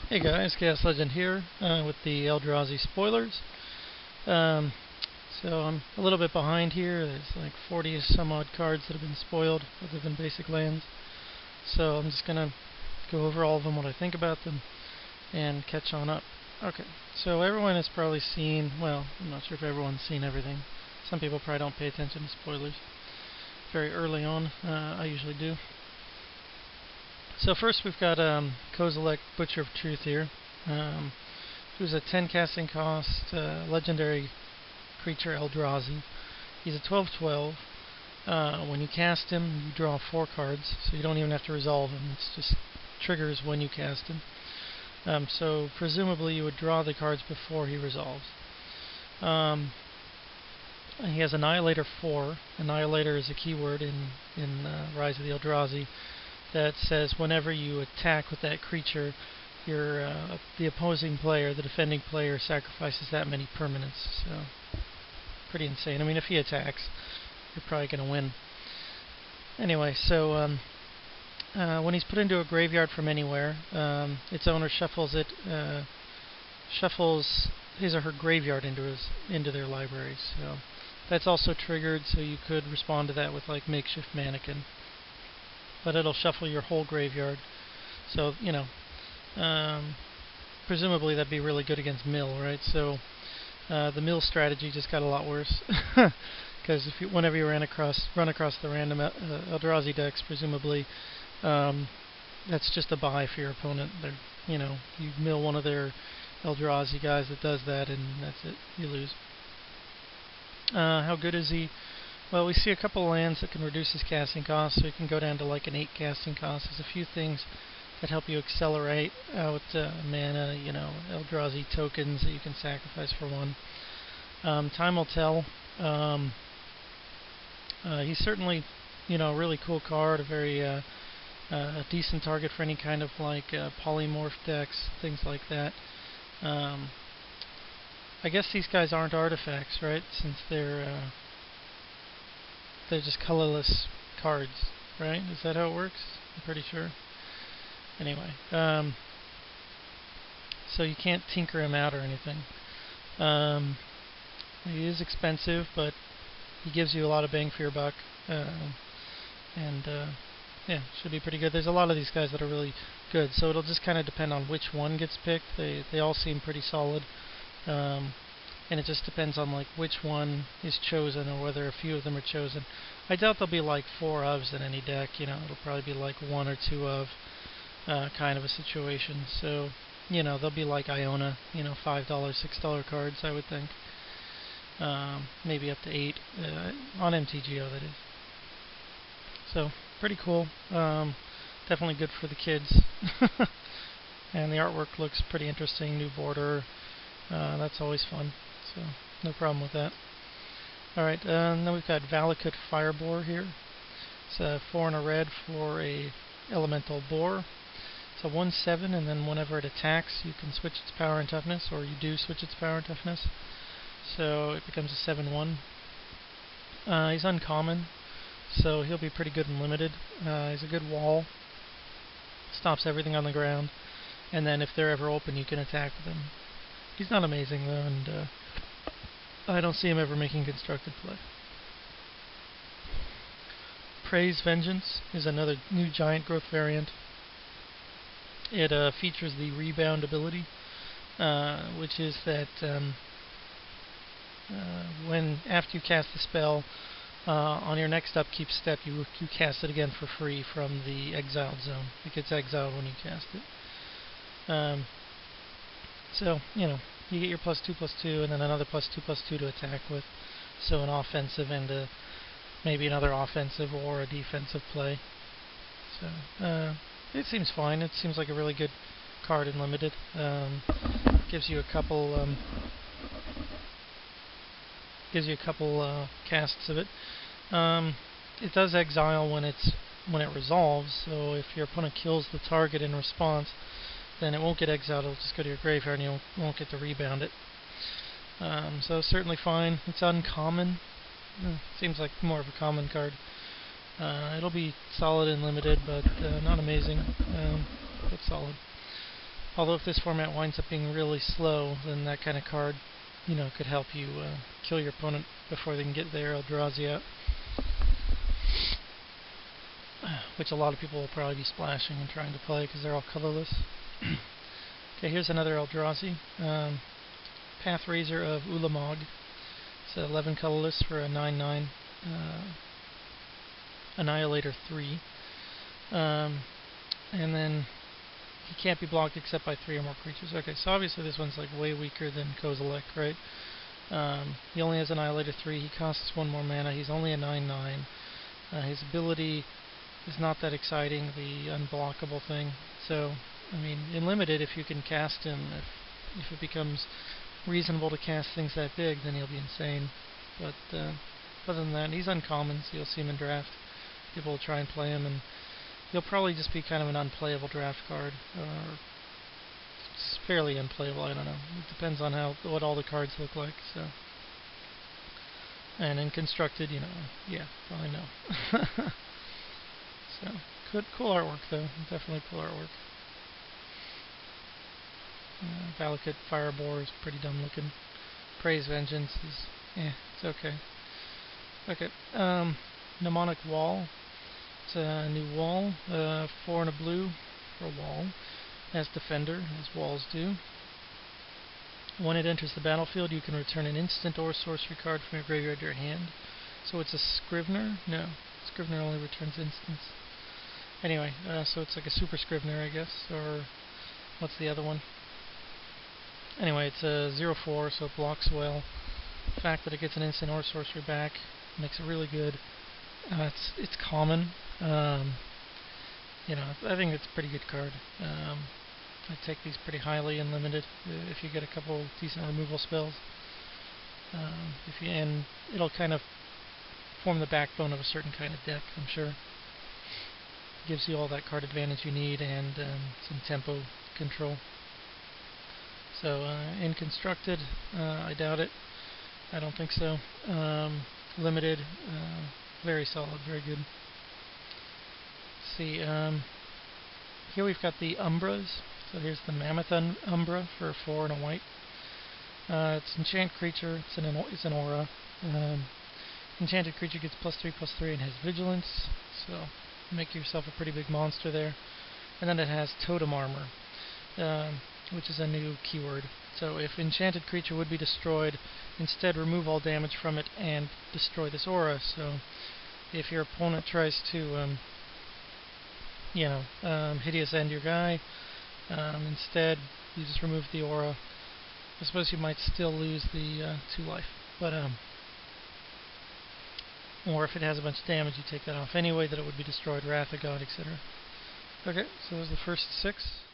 Hey guys, Xaoslegend here with the Eldrazi spoilers. Um, so I'm a little bit behind here. There's like 40 some odd cards that have been spoiled other than basic lands. So I'm just going to go over all of them, what I think about them, and catch on up. Okay, so everyone has probably seen, well, I'm not sure if everyone's seen everything. Some people probably don't pay attention to spoilers very early on. I usually do. So first we've got Xaoslegend, Butcher of Truth here, who's a 10 casting cost legendary creature Eldrazi. He's a 12/12. When you cast him, you draw 4 cards, so you don't even have to resolve him. It's just triggers when you cast him. So presumably you would draw the cards before he resolves. He has Annihilator 4. Annihilator is a keyword in Rise of the Eldrazi that says whenever you attack with that creature, the opposing player, the defending player, sacrifices that many permanents. So, pretty insane. I mean, if he attacks, you're probably going to win. Anyway, so when he's put into a graveyard from anywhere, its owner shuffles his or her graveyard into their libraries. So that's also triggered, so you could respond to that with like Makeshift Mannequin. But it'll shuffle your whole graveyard. So, presumably that'd be really good against mill, right? So the mill strategy just got a lot worse. Because whenever you run across the random Eldrazi decks, presumably that's just a buy for your opponent. You mill one of their Eldrazi guys that does that, and that's it. You lose. How good is he? Well, we see a couple lands that can reduce his casting cost, so he can go down to like an 8 casting cost. There's a few things that help you accelerate out mana, Eldrazi tokens that you can sacrifice for 1. Time will tell. He's certainly, a really cool card, a very a decent target for any kind of like polymorph decks, things like that. I guess these guys aren't artifacts, right? Since they're just colorless cards, right? Is that how it works? I'm pretty sure. Anyway, so you can't tinker him out or anything. He is expensive, but he gives you a lot of bang for your buck, yeah, should be pretty good. There's a lot of these guys that are really good, so it'll just kind of depend on which one gets picked. They all seem pretty solid. And it just depends on like which one is chosen or whether a few of them are chosen. I doubt there'll be like 4 ofs in any deck. It'll probably be like 1 or 2 of kind of a situation. So they'll be like Iona, $5, $6 cards, I would think. Maybe up to 8 on MTGO, that is. So pretty cool. Definitely good for the kids. And the artwork looks pretty interesting. New border. That's always fun. So, no problem with that. Alright, then we've got Valakut Fireboar here. It's a 4 and a red for a elemental boar. It's a 1/7, and then whenever it attacks, you can switch its power and toughness, or you do switch its power and toughness. So it becomes a 7/1. He's uncommon, so he'll be pretty good and limited. He's a good wall. Stops everything on the ground. And then if they're ever open, you can attack with him. He's not amazing, though, and I don't see him ever making constructed play. Praise Vengeance is another new giant growth variant. It features the rebound ability, which is that after you cast the spell, on your next upkeep step, you cast it again for free from the exiled zone. It gets exiled when you cast it. So, you get your +2/+2 and then another +2/+2 to attack with. So an offensive and maybe another offensive or a defensive play. So, it seems fine. It seems like a really good card in Limited. Gives you a couple casts of it. It does exile when it resolves, so if your opponent kills the target in response, then it won't get exiled. It'll just go to your graveyard and you won't get to rebound it. So certainly fine. It's uncommon. Seems like more of a common card. It'll be solid and limited, but not amazing. But solid. Although if this format winds up being really slow, then that kind of card, could help you kill your opponent before they can get their Eldrazi out. Which a lot of people will probably be splashing and trying to play because they're all colorless. Okay, here's another Eldrazi. Pathrazer of Ulamog. It's 11 colorless for a 9/9 Annihilator 3. And then he can't be blocked except by 3 or more creatures. Okay, so obviously this one's like way weaker than Xaoslegend, right? He only has Annihilator 3. He costs 1 more mana. He's only a 9/9. His ability is not that exciting, the unblockable thing. So, I mean, in limited, if you can cast him, if it becomes reasonable to cast things that big, then he'll be insane. But other than that, he's uncommon, so you'll see him in draft. People will try and play him, and he'll probably just be kind of an unplayable draft card. It's fairly unplayable, I don't know. It depends on what all the cards look like. So, and in constructed, yeah, I know. So, cool artwork though, definitely cool artwork. Valakut Firebore is pretty dumb looking. Praise Vengeance is, it's okay. Okay, Mnemonic Wall. It's a new wall, 4 and a blue for a wall. It has Defender, as walls do. When it enters the battlefield, you can return an instant or sorcery card from your graveyard to your hand. So it's a Scrivener? No, Scrivener only returns instants. Anyway, so it's like a Super Scrivener, I guess, or what's the other one? Anyway, it's a 0/4, so it blocks well. The fact that it gets an instant or sorcery back makes it really good. It's common. I think it's a pretty good card. I take these pretty highly in limited if you get a couple decent removal spells. And it'll kind of form the backbone of a certain kind of deck, I'm sure. Gives you all that card advantage you need and some tempo control. So in constructed, I doubt it. I don't think so. Limited, very solid, very good. Let's see, here we've got the Umbras. So here's the Mammoth Umbra for 4 and a white. It's enchant creature. It's an aura. Enchanted creature gets +3/+3 and has vigilance. So make yourself a pretty big monster there. And then it has totem armor, which is a new keyword. So if enchanted creature would be destroyed, instead remove all damage from it and destroy this aura. So if your opponent tries to, hideous end your guy, instead you just remove the aura. I suppose you might still lose the 2 life, but or if it has a bunch of damage, you take that off anyway, that it would be destroyed, Wrath of God, etc. Okay, so there's the first 6.